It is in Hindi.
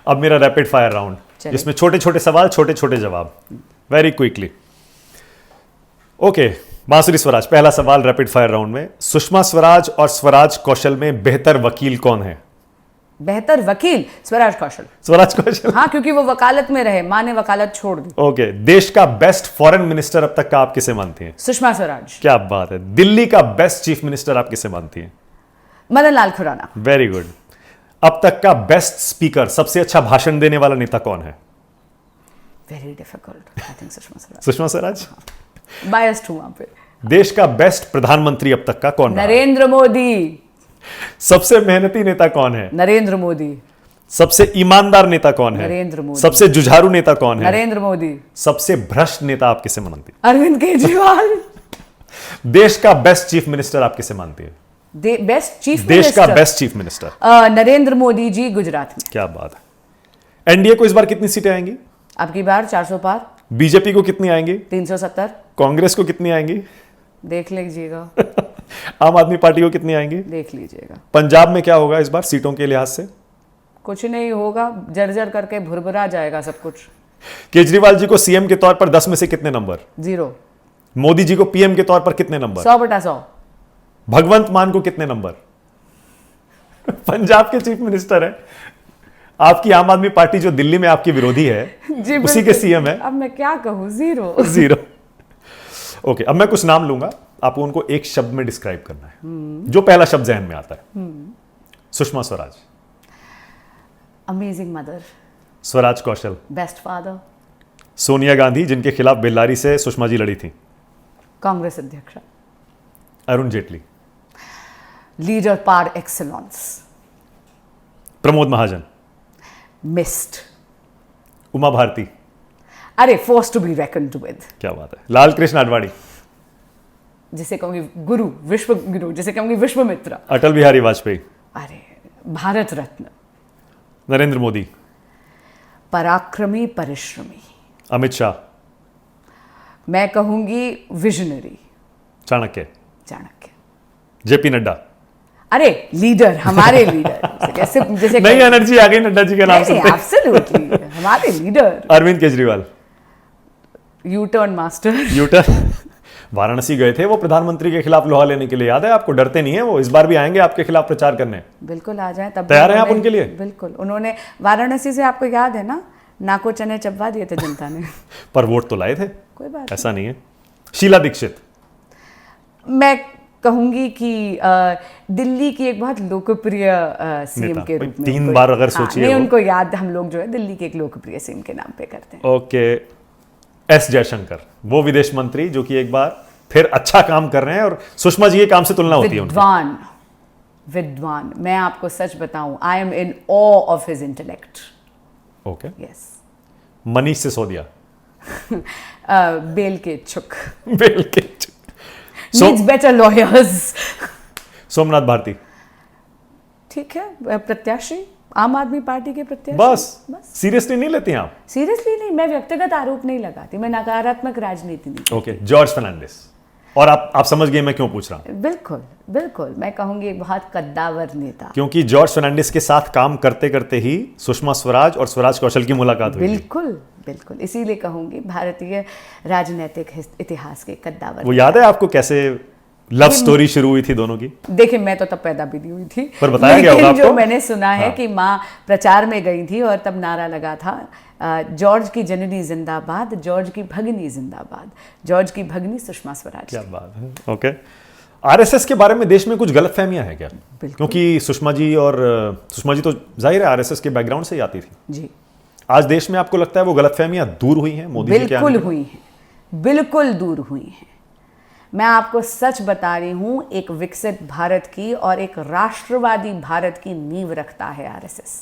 अब मेरा रैपिड फायर राउंड, जिसमें छोटे छोटे सवाल, छोटे छोटे जवाब, वेरी क्विकली। ओके, बांसुरी स्वराज, पहला सवाल रैपिड फायर राउंड में, सुषमा स्वराज और स्वराज कौशल में बेहतर वकील कौन है? बेहतर वकील स्वराज कौशल। स्वराज कौशल, हाँ, क्योंकि वो वकालत में रहे, माँ ने वकालत छोड़ दी। ओके, देश का बेस्ट फॉरेन मिनिस्टर अब तक का आप किसे मानती हैं? सुषमा स्वराज। क्या बात है। दिल्ली का बेस्ट चीफ मिनिस्टर आप किसे मानती हैं? मदन लाल खुराना। Very good. अब तक का बेस्ट स्पीकर, सबसे अच्छा भाषण देने वाला नेता कौन है? Very difficult, I think Sushma Swaraj. Sushma Swaraj. Biased हूं वहां पे। देश का बेस्ट प्रधानमंत्री अब तक का कौन रहा? नरेंद्र मोदी। सबसे मेहनती नेता कौन है? नरेंद्र मोदी। सबसे ईमानदार नेता कौन है? नरेंद्र मोदी। सबसे जुझारू नेता कौन है? नरेंद्र मोदी। सबसे भ्रष्ट नेता आप किसे मानती हैं? अरविंद केजरीवाल। देश का बेस्ट चीफ मिनिस्टर आप किसे मानती है? बेस्ट चीफ देश का minister. Best chief minister. Narendra Modi ji, Gujarat में। क्या बात है। एनडीए को इस बार कितनी सीटें आएंगी? अब की बार 400 पार। बीजेपी को कितनी आएंगी? 370। कांग्रेस को कितनी आएंगी? देख लीजिएगा। आम आदमी पार्टी को कितनी आएंगी? देख लीजिएगा। पंजाब में क्या होगा इस बार सीटों के लिहाज से? कुछ नहीं होगा, जर्जर करके भुरभुरा जाएगा सब कुछ। केजरीवाल जी को सीएम के तौर पर 10 में से कितने नंबर? 0। मोदी जी को पीएम के तौर पर कितने नंबर? 100/100। भगवंत मान को कितने नंबर? पंजाब के चीफ मिनिस्टर है। आपकी आम आदमी पार्टी जो दिल्ली में आपकी विरोधी है, जी, उसी के सीएम है। अब मैं क्या कहूं, 0। 0। ओके, अब मैं कुछ नाम लूंगा, आपको उनको एक शब्द में डिस्क्राइब करना है। जो पहला शब्द जहन में आता है। Sushma Swaraj. Amazing mother. Swaraj Kaushal. Best father. Sonia Gandhi, जिनके खिलाफ बेल्लारी से सुषमा जी लड़ी थी। कांग्रेस अध्यक्ष। Arun Jaitley. Leader par excellence. Pramod Mahajan. Missed. Uma Bharati. अरे, force to be reckoned with. क्या बात है। लाल कृष्ण आडवाणी। जिसे कहूंगी गुरु, विश्व गुरु, जिसे कहूंगी विश्वमित्र। अटल बिहारी वाजपेयी। अरे, भारत रत्न। नरेंद्र मोदी। पराक्रमी, परिश्रमी। अमित शाह। मैं कहूंगी विजनरी। चाणक्य। चाणक्य। जेपी नड्डा। अरे, लीडर, हमारे लीडर। जैसे नई एनर्जी आ गई नड्डा जी के नाम सुनते। एब्सोल्युटली, हमारे leader. Arvind Kejriwal. U turn master. U turn. Varanasi गए थे वो प्रधानमंत्री के खिलाफ लोहा लेने के लिए, याद है आपको? डरते नहीं है वो, इस बार भी आएंगे आपके खिलाफ प्रचार करने। बिल्कुल आ जाए, तब तैयार हैं आप उनके लिए? बिल्कुल। उन्होंने वाराणसी से, आपको याद है ना, नाको चने चबवा दिए थे जनता ने। पर वोट तो लाए थे। कोई बात ऐसा नहीं है। शीला दीक्षित। मैं कहूंगी कि दिल्ली की एक बहुत लोकप्रिय सीएम के रूप में 3 बार अगर सोचिए। नहीं, उनको याद, हम लोग जो है दिल्ली के एक लोकप्रिय सीएम के नाम पे करते हैं। ओके, एस जयशंकर, वो विदेश मंत्री जो कि एक बार फिर अच्छा काम कर रहे हैं और सुषमा जी के काम से तुलना होती है उनकी। विद्वान, विद्वान। मैं आपको सच बताऊं, I am in awe of his intellect. Okay. Yes. Manish Sisodia. Bail के इच्छुक। बेल के needs better lawyers. Somnath Bharati. ठीक है, प्रत्याशी, आम आदमी पार्टी के प्रत्याशी। बस सीरियसली नहीं लेती आप? सीरियसली नहीं, मैं व्यक्तिगत आरोप नहीं लगाती, मैं नकारात्मक राजनीति नहीं। ओके, जॉर्ज फर्नांडिस। और आप समझ गए मैं क्यों पूछ रहा हूं? बिल्कुल बिल्कुल, मैं कहूंगी एक बहुत कद्दावर नेता। क्योंकि जॉर्ज फर्नांडिस के साथ काम करते करते ही सुषमा स्वराज और स्वराज कौशल की मुलाकात हुई। बिल्कुल बिल्कुल, इसीलिए कहूंगी भारतीय राजनीतिक इतिहास के कद्दावर। वो याद है आपको कैसे लव स्टोरी शुरू हुई थी दोनों की? देखिए, मैं तो तब पैदा भी नहीं हुई थी, पर बताया गया होगा आपको? जो मैंने सुना है कि माँ प्रचार में गई थी और तब नारा लगा था, जॉर्ज की जननी जिंदाबाद, जॉर्ज की भगनी जिंदाबाद, जॉर्ज की भगनी सुषमा स्वराज। क्या बात है। ओके, आरएसएस के बारे में देश में कुछ गलतफहमियां हैं क्या? क्योंकि सुषमा जी तो जाहिर है आरएसएस के बैकग्राउंड से ही आती थी जी। आज देश में आपको लगता है वो गलतफहमियां दूर हुई हैं मोदी जी के आने से? बिल्कुल हुई हैं, बिल्कुल दूर हुई हैं। मैं आपको सच बता रही हूं, एक विकसित भारत की और एक राष्ट्रवादी भारत की नींव रखता है आरएसएस।